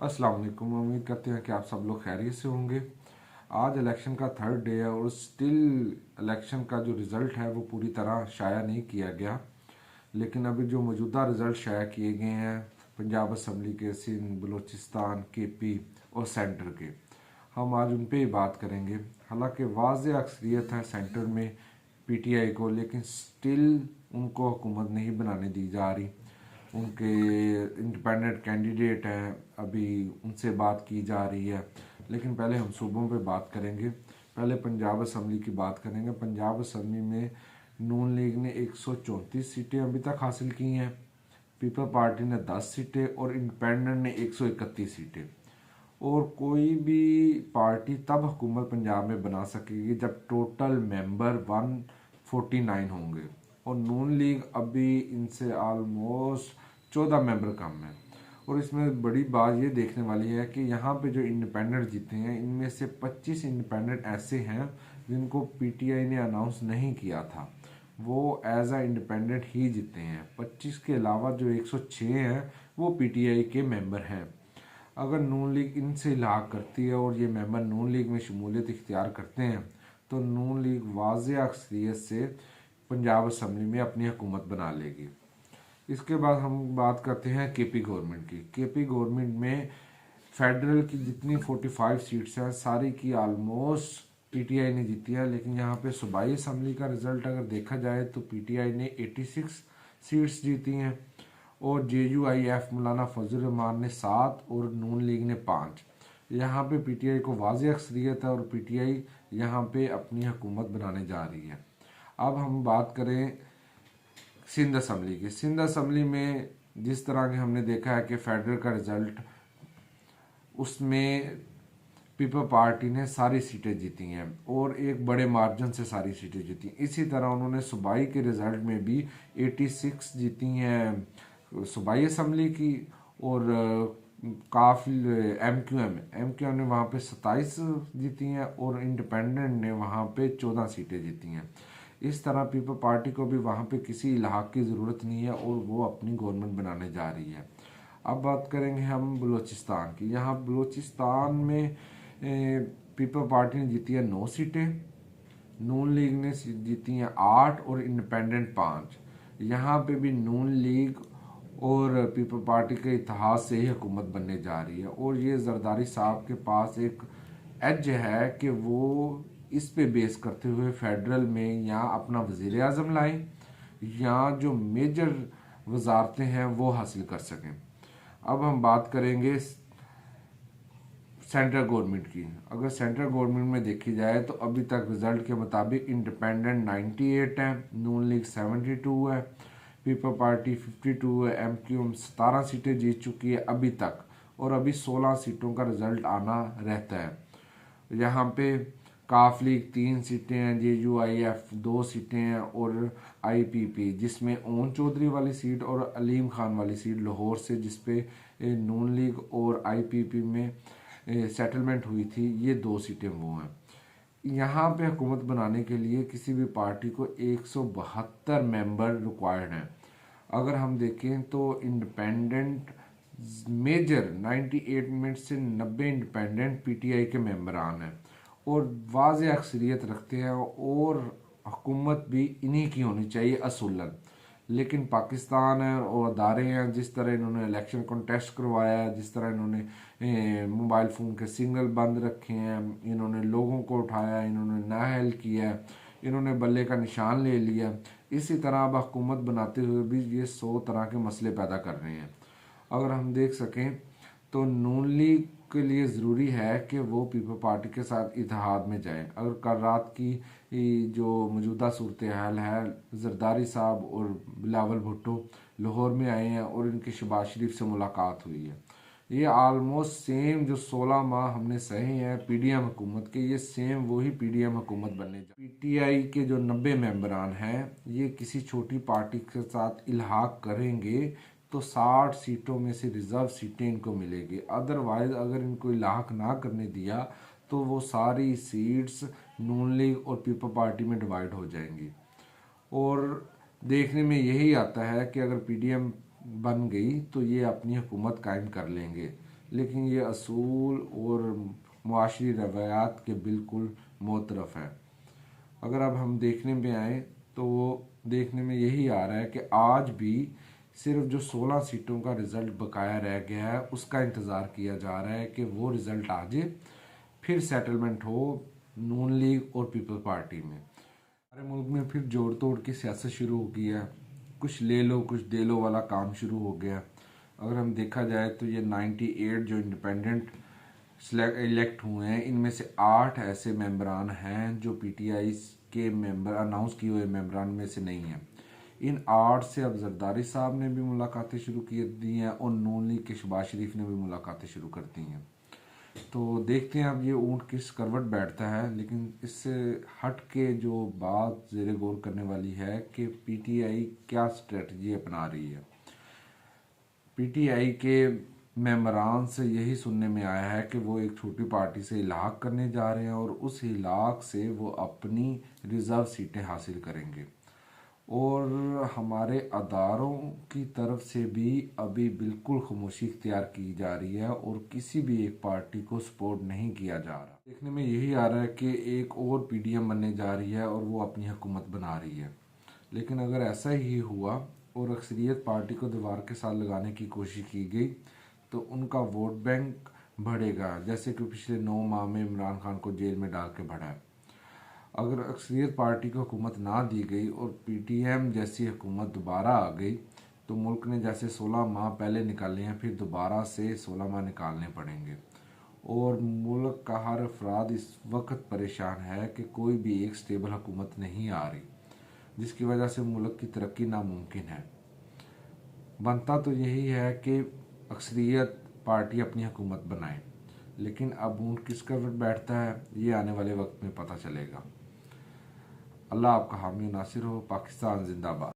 अस्सलाम वालेकुम। उम्मीद करते हैं कि आप सब लोग खैरियत से होंगे। आज इलेक्शन का थर्ड डे है और स्टिल इलेक्शन का जो रिज़ल्ट है वो पूरी तरह शाया नहीं किया गया। लेकिन अभी जो मौजूदा रिज़ल्ट शाया किए गए हैं पंजाब असम्बली के, सिंध, बलूचिस्तान, केपी और सेंटर के, हम आज उन पे ही बात करेंगे। हालांकि वाज़ेह अक्सरियत है सेंटर में पीटीआई को, लेकिन स्टिल उनको हुकूमत नहीं बनाने दी जा रही। उनके इंडिपेंडेंट कैंडिडेट हैं, अभी उनसे बात की जा रही है। लेकिन पहले हम सूबों पे बात करेंगे। पहले पंजाब असम्बली की बात करेंगे। पंजाब असम्बली में नून लीग ने 134 सीटें अभी तक हासिल की हैं, पीपल पार्टी ने 10 सीटें और इंडिपेंडेंट ने 131 सीटें। और कोई भी पार्टी तब हुकूमत पंजाब में बना सकेगी जब टोटल मेंबर 149 होंगे, और नून लीग अभी इनसे आलमोस्ट 14 मेंबर कम है। और इसमें बड़ी बात ये देखने वाली है कि यहाँ पे जो इंडिपेंडेंट जीते हैं, इनमें से 25 इंडिपेंडेंट ऐसे हैं जिनको पीटीआई ने अनाउंस नहीं किया था, वो एज आ इंडिपेंडेंट ही जीते हैं। 25 के अलावा जो 106 हैं वो पीटीआई के मेंबर हैं। अगर नून लीग इनसे इलाहा करती है और ये मेंबर नून लीग में शमूलियत इख्तियार करते हैं तो नून लीग वाज़ेह अक्सरियत से पंजाब असम्बली में अपनी हुकूमत बना लेगी। इसके बाद हम बात करते हैं केपी गवर्नमेंट की। केपी गवर्नमेंट में फेडरल की जितनी 45 सीट्स हैं सारी की आलमोस्ट पीटीआई ने जीती है। लेकिन यहाँ पे सूबाई असम्बली का रिजल्ट अगर देखा जाए तो पीटीआई ने 86 सीट्स जीती हैं और JUIF मौलाना फजल रहमान ने 7 और नून लीग ने 5। यहाँ पे पीटीआई को वाज़ेह अक्सरियत है और पीटीआई यहाँ पे अपनी हुकूमत बनाने जा रही है। अब हम बात करें सिंध असम्बली की। सिंध असम्बली में जिस तरह के हमने देखा है कि फेडरल का रिजल्ट, उसमें पीपल पार्टी ने सारी सीटें जीती हैं और एक बड़े मार्जिन से सारी सीटें जीती। इसी तरह उन्होंने सूबाई के रिजल्ट में भी 86 जीती हैं सूबाई असम्बली की, और काफ़ी एम क्यू एम ने वहाँ पे 27 जीती हैं और इंडिपेंडेंट ने वहाँ पे 14 सीटें जीती हैं। इस तरह पीपल पार्टी को भी वहाँ पे किसी इलाहा की ज़रूरत नहीं है और वो अपनी गवर्नमेंट बनाने जा रही है। अब बात करेंगे हम बलूचिस्तान की। यहाँ बलूचिस्तान में पीपल पार्टी ने जीती है 9 सीटें, नून लीग ने जीती हैं 8 और इंडिपेंडेंट 5। यहाँ पे भी नून लीग और पीपल पार्टी के इतिहाद से ही हुकूमत बनने जा रही है। और ये जरदारी साहब के पास एक एज है कि वो इस पे बेस करते हुए फेडरल में या अपना वज़ीर आज़म लाएं या जो मेजर वजारतें हैं वो हासिल कर सकें। अब हम बात करेंगे सेंट्रल गवर्नमेंट की। अगर सेंट्रल गवर्नमेंट में देखी जाए तो अभी तक रिजल्ट के मुताबिक इंडिपेंडेंट 98 है, नून लीग 72 है, पीपल पार्टी 52 है, एमक्यूएम 17 सीटें जीत चुकी है अभी तक, और अभी 16 सीटों का रिजल्ट आना रहता है। यहाँ पे काफ लीग 3 सीटें हैं, JUIF 2 सीटें हैं और IPP जिसमें ओन चौधरी वाली सीट और अलीम खान वाली सीट लाहौर से, जिसपे नून लीग और IPP में सेटलमेंट हुई थी, ये 2 सीटें वो हैं। यहाँ पे हुकूमत बनाने के लिए किसी भी पार्टी को 172 मेंबर रिक्वायर्ड हैं। अगर हम देखें तो इंडिपेंडेंट मेजर 98 में से 90 इंडिपेंडेंट पीटीआई के मेंबरान हैं और वाज़ेह अक्सरियत रखते हैं और हुकूमत भी इन्हीं की होनी चाहिए असूलन। लेकिन पाकिस्तान है और अदारे हैं, जिस तरह इन्होंने इलेक्शन कॉन्टेस्ट करवाया है, जिस तरह इन्होंने मोबाइल फ़ोन के सिग्नल बंद रखे हैं, इन्होंने लोगों को उठाया, इन्होंने नाअहल किया, इन्होंने बल्ले का निशान ले लिया, इसी तरह अब हुकूमत बनाते हुए भी ये 100 तरह के मसले पैदा कर रहे हैं। अगर हम देख सकें तो नून लीग के लिए ज़रूरी है कि वो पीपल पार्टी के साथ इत्तेहाद में जाए। अगर कल रात की जो मौजूदा सूरत हाल है, जरदारी साहब और बिलावल भुट्टो लाहौर में आए हैं और इनकी शहबाज शरीफ से मुलाकात हुई है, ये आलमोस्ट सेम जो 16 माह हमने सहे हैं PDM हुकूमत के, ये सेम वही PDM हुकूमत बनने जा। PTI के जो 90 मेंबरान हैं ये किसी छोटी पार्टी के साथ इल्हाक करेंगे तो 60 सीटों में से रिजर्व सीटें इनको मिलेगी। अदरवाइज अगर इनको इलाक ना करने दिया तो वो सारी सीट्स नून लीग और पीपल पार्टी में डिवाइड हो जाएंगी। और देखने में यही आता है कि अगर PDM बन गई तो ये अपनी हुकूमत कायम कर लेंगे। लेकिन ये असूल और मुआशरी रवायात के बिल्कुल मुतरफ है। अगर अब हम देखने में आए तो वो देखने में यही आ रहा है कि आज भी सिर्फ जो 16 सीटों का रिज़ल्ट बकाया रह गया है उसका इंतज़ार किया जा रहा है कि वो रिज़ल्ट आ जाए, फिर सेटलमेंट हो नून लीग और पीपल पार्टी में। हमारे मुल्क में फिर जोड़ तोड़ की सियासत शुरू हो गई है, कुछ ले लो कुछ दे लो वाला काम शुरू हो गया। अगर हम देखा जाए तो ये 98 जो इंडिपेंडेंट इलेक्ट हुए हैं, इनमें से 8 ऐसे मेंबरान हैं जो पीटीआई के मेंबर अनाउंस किए हुए मेंबरान में से नहीं हैं। इन 8 से अब जरदारी साहब ने भी मुलाकातें शुरू की दी हैं और नून लीग के शहबाज शरीफ ने भी मुलाकातें शुरू कर दी हैं। तो देखते हैं अब ये ऊँट किस करवट बैठता है। लेकिन इससे हट के जो बात ज़ेरे गौर करने वाली है कि पीटीआई क्या स्ट्रेटजी अपना रही है। पीटीआई के मेंबरान से यही सुनने में आया है कि वो एक छोटी पार्टी से इलाक करने जा रहे हैं और उस इलाक से वो अपनी रिज़र्व सीटें हासिल करेंगे। और हमारे अदारों की तरफ से भी अभी बिल्कुल खामोशी इख्तियार की जा रही है और किसी भी एक पार्टी को सपोर्ट नहीं किया जा रहा। देखने में यही आ रहा है कि एक और पीडीएम बनने जा रही है और वो अपनी हुकूमत बना रही है। लेकिन अगर ऐसा ही हुआ और अक्सरियत पार्टी को दीवार के साथ लगाने की कोशिश की गई तो उनका वोट बैंक बढ़ेगा, जैसे कि पिछले 9 माह में इमरान खान को जेल में डाल के बढ़ा है। अगर अक्सरियत पार्टी को हुकूमत ना दी गई और पीटीएम जैसी हुकूमत दोबारा आ गई तो मुल्क ने जैसे 16 माह पहले निकाले हैं फिर दोबारा से 16 माह निकालने पड़ेंगे। और मुल्क का हर अफराद इस वक्त परेशान है कि कोई भी एक स्टेबल हुकूमत नहीं आ रही, जिसकी वजह से मुल्क की तरक्की नामुमकिन है। बनता तो यही है कि अक्सरियत पार्टी अपनी हुकूमत बनाए, लेकिन अब ऊँट किस करवट बैठता है ये आने वाले वक्त में पता चलेगा। अल्लाह आपका हामी नासिर हो। पाकिस्तान जिंदाबाद।